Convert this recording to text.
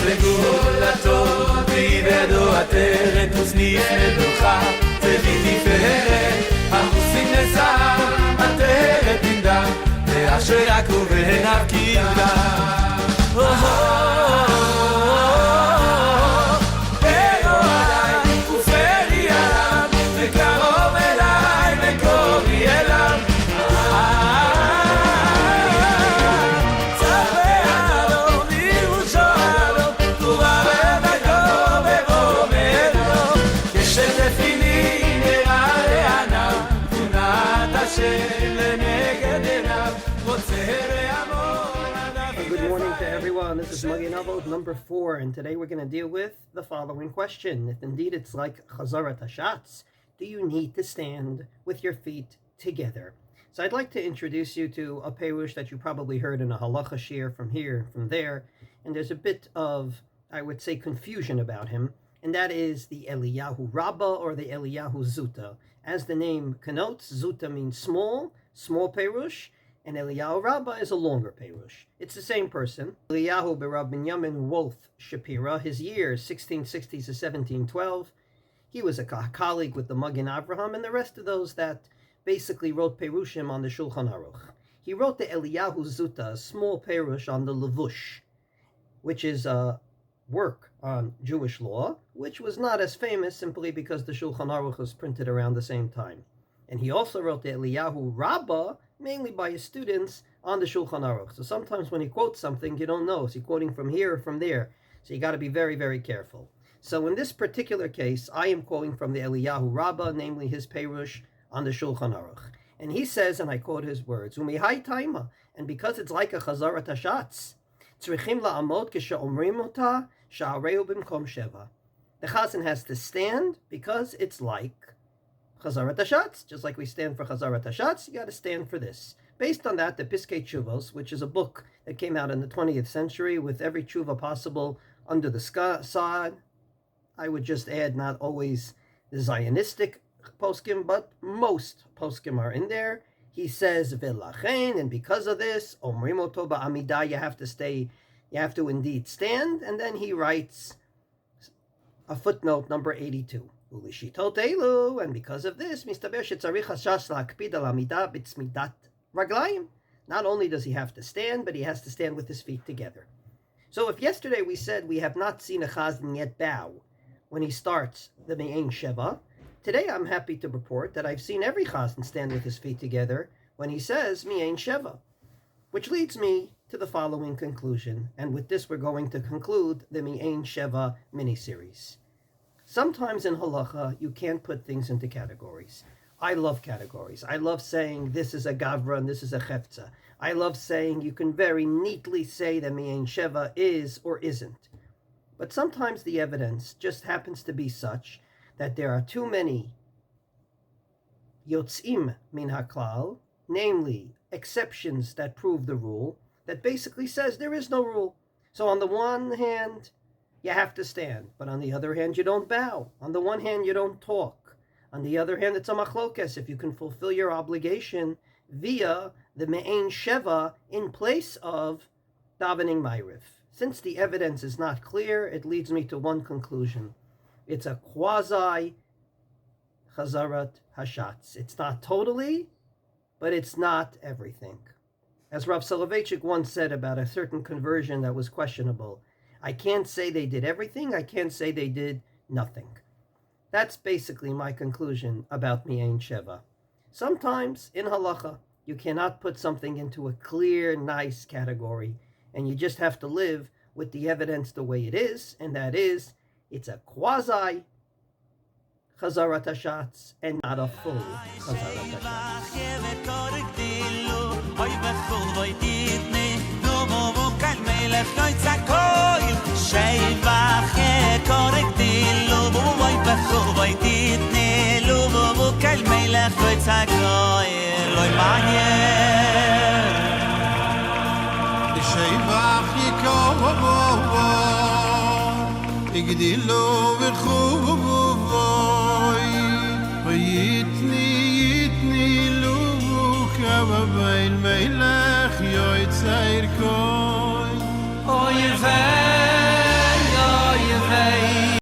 סגולתו תיבדו עטרת וסניף מדוחה צבי תפארת המוסים נזר עטרת עם דם ואשר יקרו ועיניו קירדם פרו עליי ופרי עליו וקרוב אליי וקורי אליו Good morning to everyone. This is Magen Avot number 4, and today we're going to deal with the following question. If indeed it's like Chazarat Hashatz, do you need to stand with your feet together? So I'd like to introduce you to a perush that you probably heard in a halacha shir from here, from there, and there's a bit of, I would say, confusion about him, and that is the Eliyahu Rabbah or the Eliyahu Zuta. As the name connotes, Zuta means small perush, and Eliyahu Rabbah is a longer perush. It's the same person. Eliyahu B'Rab Binyamin Wolf Shapira, his years 1660 to 1712. He was a colleague with the Magen Avraham and the rest of those that basically wrote perushim on the Shulchan Aruch. He wrote the Eliyahu Zuta, a small perush on the Levush, which is a work on Jewish law, which was not as famous simply because the Shulchan Aruch was printed around the same time. And he also wrote the Eliyahu Rabbah, mainly by his students, on the Shulchan Aruch. So sometimes when he quotes something, you don't know. Is he quoting from here or from there? So you got to be very, very careful. So in this particular case, I am quoting from the Eliyahu Rabbah, namely his perush on the Shulchan Aruch. And he says, and I quote his words, Umihai taima, and because it's like a Chazarat Hashatz, tzrichim la'amot k'sha'omrim ota, sha'areu b'mkom sheva. The Chazan has to stand because it's like Chazarat Hashatz. Just like we stand for Chazarat Hashatz, you got to stand for this. Based on that, the Piskei Tshuvos, which is a book that came out in the 20th century with every tshuva possible under the sod, I would just add not always the Zionistic poskim, but most poskim are in there. He says, V'lachen, and because of this, Omrim oto ba'amidah, you have to indeed stand. And then he writes a footnote, number 82. And because of this, not only does he have to stand, but he has to stand with his feet together. So if yesterday we said we have not seen a chazan yet bow when he starts the Me'ain Sheva, today I'm happy to report that I've seen every chazan stand with his feet together when he says Me'ain Sheva, which leads me to the following conclusion, and with this we're going to conclude the Me'ain Sheva mini-series. Sometimes in halacha, you can't put things into categories. I love categories. I love saying this is a gavra and this is a chefza. I love saying you can very neatly say that Me'ain Sheva is or isn't. But sometimes the evidence just happens to be such that there are too many yotzim min haklal, namely exceptions that prove the rule, that basically says there is no rule. So on the one hand, you have to stand, but on the other hand, you don't bow. On the one hand, you don't talk. On the other hand, it's a machlokes if you can fulfill your obligation via the Me'ain Sheva in place of davening Ma'ariv. Since the evidence is not clear, it leads me to one conclusion. It's a quasi Chazarat Hashatz. It's not totally, but it's not everything. As Rav Soloveitchik once said about a certain conversion that was questionable, I can't say they did everything, I can't say they did nothing. That's basically my conclusion about Me'ain Sheva. Sometimes, in halacha, you cannot put something into a clear, nice category, and you just have to live with the evidence the way it is, and that is, it's a quasi Chazarat Hashatz and not a full Chazarat הגדילו וחובוי ויתני לו כבביל מלך יועצר כל